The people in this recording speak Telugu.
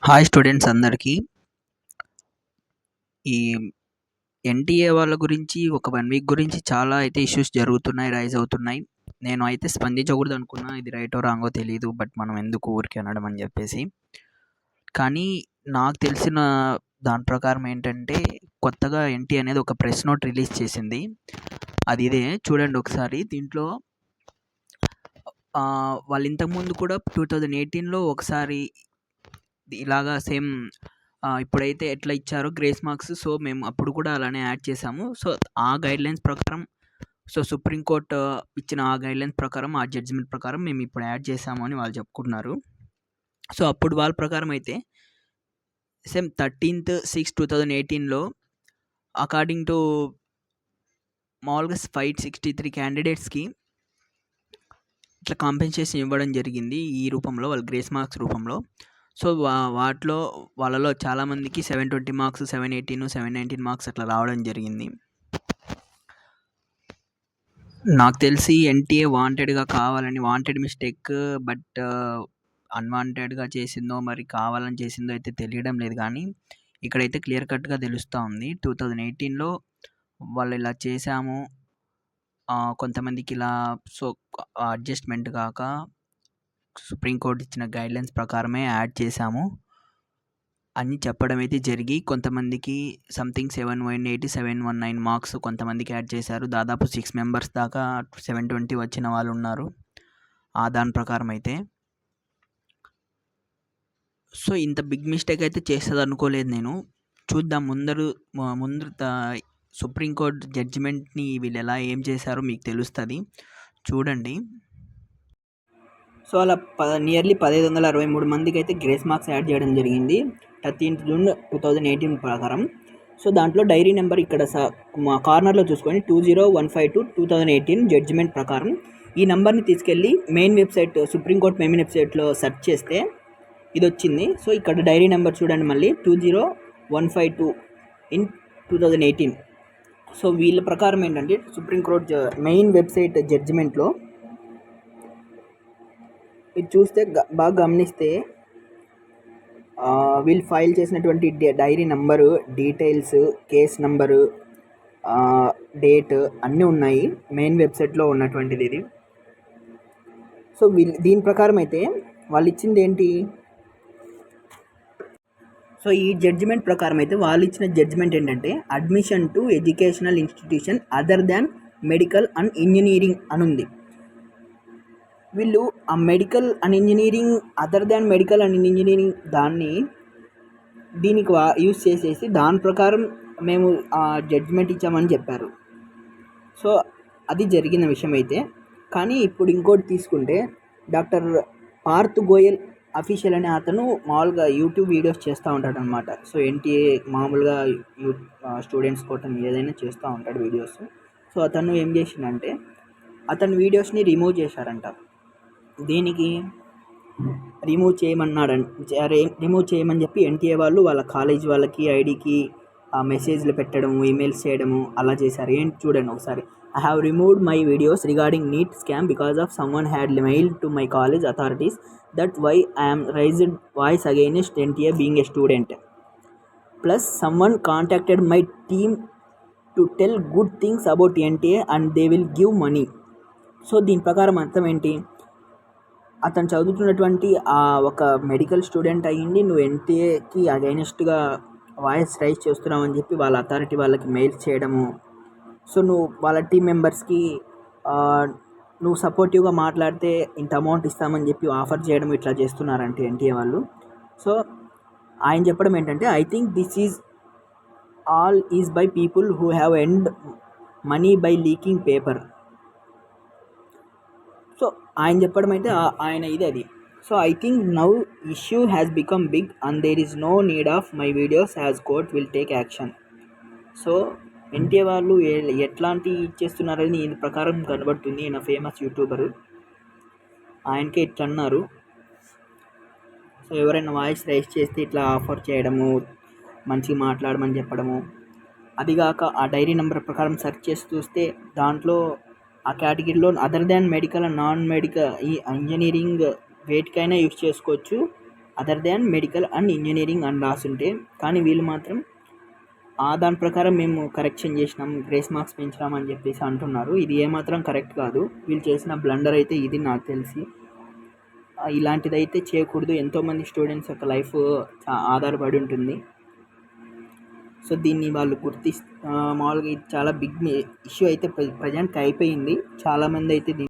హాయ్ స్టూడెంట్స్ అందరికీ. ఈ ఎన్‌టీఏ వాళ్ళ గురించి ఒక 1 వీక్ గురించి చాలా అయితే ఇష్యూస్ జరుగుతున్నాయి, రైజ్ అవుతున్నాయి. నేను అయితే స్పందించకూడదనుకున్నా. ఇది రైటో రాంగో తెలీదు. బట్ మనం ఎందుకు ఊరికే అనడం అని జెప్పేసి. కానీ నాకు తెలిసిన దాని ప్రకారం ఏంటంటే, కొత్తగా ఎన్‌టీఏ అనేది ఒక ప్రెస్ నోట్ రిలీజ్ చేసింది. అది ఇదే చూడండి ఒకసారి. దీంట్లో వాళ్ళు ఇంతకుముందు కూడా 2018లో ఒకసారి ఇలాగా సేమ్ ఇప్పుడైతే ఎట్లా ఇచ్చారో గ్రేస్ మార్క్స్, సో మేము అప్పుడు కూడా అలానే యాడ్ చేసాము. సో ఆ గైడ్లైన్స్ ప్రకారం, సో సుప్రీంకోర్టు ఇచ్చిన ఆ గైడ్లైన్స్ ప్రకారం, ఆ జడ్జిమెంట్ ప్రకారం మేము ఇప్పుడు యాడ్ చేసాము అని వాళ్ళు చెప్పుకుంటున్నారు. సో అప్పుడు వాళ్ళ ప్రకారం అయితే సేమ్ 13/6/2018లో అకార్డింగ్ టు మామూలుగా 563 క్యాండిడేట్స్కి ఇట్లా కాంపెన్సేషన్ ఇవ్వడం జరిగింది ఈ రూపంలో, వాళ్ళ గ్రేస్ మార్క్స్ రూపంలో. సో వాటిలో వాళ్ళలో చాలామందికి 720 మార్క్స్, 718, 719 మార్క్స్ అట్లా రావడం జరిగింది. నాకు తెలిసి ఎన్టీఏ వాంటెడ్గా కావాలని, వాంటెడ్ మిస్టేక్, బట్ అన్వాంటెడ్గా చేసిందో మరి కావాలని చేసిందో అయితే తెలియడం లేదు. కానీ ఇక్కడైతే క్లియర్ కట్గా తెలుస్తూ ఉంది. 2018లో వాళ్ళు ఇలా చేశాము, కొంతమందికి ఇలా సో అడ్జస్ట్మెంట్ కాక సుప్రీంకోర్టు ఇచ్చిన గైడ్లైన్స్ ప్రకారమే యాడ్ చేశాము అని చెప్పడం అయితే జరిగి, కొంతమందికి సంథింగ్ 718, 719 మార్క్స్ కొంతమందికి యాడ్ చేశారు. దాదాపు 6 మెంబర్స్ దాకా 720 వచ్చిన వాళ్ళు ఉన్నారు దాని ప్రకారం అయితే. సో ఇంత బిగ్ మిస్టేక్ అయితే చేస్తుంది అనుకోలేదు నేను. చూద్దాం ముందు సుప్రీంకోర్టు జడ్జిమెంట్ని వీళ్ళు ఎలా ఏం చేశారో మీకు తెలుస్తుంది, చూడండి. సో అలా నియర్లీ 1563 మందికి అయితే గ్రేస్ మార్క్స్ యాడ్ చేయడం జరిగింది 13th June 2018 ప్రకారం. సో దాంట్లో డైరీ నెంబర్ ఇక్కడ మా కార్నర్లో చూసుకొని 20152/2018 జడ్జిమెంట్ ప్రకారం ఈ నెంబర్ని తీసుకెళ్ళి మెయిన్ వెబ్సైట్, సుప్రీంకోర్టు మెయిన్ వెబ్సైట్లో సెర్చ్ చేస్తే ఇది వచ్చింది. సో ఇక్కడ డైరీ నెంబర్ చూడండి, మళ్ళీ 20152/2018. సో వీళ్ళ ప్రకారం ఏంటంటే సుప్రీంకోర్టు మెయిన్ వెబ్సైట్ జడ్జిమెంట్లో ఇది చూస్తే బాగా గమనిస్తే వీళ్ళు ఫైల్ చేసినటువంటి diary number, details, case number, date అన్నీ ఉన్నాయి మెయిన్ వెబ్సైట్లో ఉన్నటువంటిది ఇది. సో దీని ప్రకారం అయితే వాళ్ళు ఇచ్చింది ఏంటి, సో ఈ జడ్జిమెంట్ ప్రకారం అయితే వాళ్ళు ఇచ్చిన జడ్జిమెంట్ ఏంటంటే admission to educational institution other than medical and engineering అని ఉంది. వీళ్ళు ఆ medical and engineering, other than medical and engineering దీనికి యూజ్ చేసేసి దాని ప్రకారం మేము జడ్జిమెంట్ ఇచ్చామని చెప్పారు. సో అది జరిగిన విషయం అయితే. కానీ ఇప్పుడు ఇంకోటి తీసుకుంటే డాక్టర్ పార్థ్ గోయల్ అఫీషియల్ అనే అతను మామూలుగా యూట్యూబ్ వీడియోస్ చేస్తూ ఉంటాడు అనమాట. సో ఎన్టీఏ మామూలుగా స్టూడెంట్స్ కోసం ఏదైనా చేస్తూ ఉంటాడు వీడియోస్. సో అతను ఏం చేసిందంటే అతని వీడియోస్ని రిమూవ్ చేశారంట. దీనికి రిమూవ్ చేయమని చెప్పి ఎన్టీఏ వాళ్ళు వాళ్ళ కాలేజ్ వాళ్ళకి ఐడికి మెసేజ్లు పెట్టడం, ఈమెయిల్స్ చేయడము అలా చేశారు. ఏంటి చూడండి ఒకసారి. I have removed my videos regarding NEET scam because of someone had mailed to my college authorities. That's why I am raised voice against NTA being a student. Plus someone contacted my team to tell good things about NTA and they will give money. So దీని ప్రకారం అర్థం ఏంటి, అతను చదువుతున్నటువంటి ఒక మెడికల్ స్టూడెంట్ అయ్యింది, నువ్వు ఎన్టీఏకి అగైనెస్ట్గా వాయిస్ రైజ్ చేస్తున్నావు అని చెప్పి వాళ్ళ అథారిటీ వాళ్ళకి మెయిల్స్ చేయడము. సో నువ్వు వాళ్ళ టీం మెంబర్స్కి నువ్వు సపోర్టివ్గా మాట్లాడితే ఇంత అమౌంట్ ఇస్తామని చెప్పి ఆఫర్ చేయడం, ఇట్లా చేస్తున్నారంటే ఎన్టీఏ వాళ్ళు. సో ఆయన చెప్పడం ఏంటంటే I think this is all is by people who have earned money by leaking paper. So ఆయన చెప్పడం అయితే ఆయన అది. So I think now issue has become big and there is no need of my videos has court will take action. So NTA వాళ్ళు ఎట్లాంటి ఇచ్చేస్తున్నారని దీని ప్రకారం కనబడుతుంది. ఈయన ఫేమస్ యూట్యూబరు, ఆయనకే ఇట్లా అన్నారు. సో ఎవరైనా వాయిస్ రైజ్ చేస్తే ఇట్లా ఆఫర్ చేయడము, మంచిగా మాట్లాడమని చెప్పడము. అదిగాక ఆ డైరీ నెంబర్ ప్రకారం సెర్చ్ చేసి చూస్తే దాంట్లో ఆ కేటగిరీలో other than medical and non medical, ఈ ఇంజనీరింగ్ వేటికైనా యూజ్ చేసుకోవచ్చు, other than medical and engineering అని రాసుంటే, కానీ వీళ్ళు మాత్రం దాని ప్రకారం మేము కరెక్షన్ చేసినాం, గ్రేస్ మార్క్స్ పెంచినాం అని చెప్పేసి అంటున్నారు. ఇది ఏమాత్రం కరెక్ట్ కాదు. వీళ్ళు చేసిన బ్లండర్ అయితే ఇది నాకు తెలిసి. ఇలాంటిదైతే చేయకూడదు. ఎంతోమంది స్టూడెంట్స్ యొక్క లైఫ్ ఆధారపడి ఉంటుంది. సో దీన్ని వాళ్ళు మామూలుగా ఇది చాలా బిగ్ ఇష్యూ అయితే ప్రజెంట్కి అయిపోయింది. చాలామంది అయితే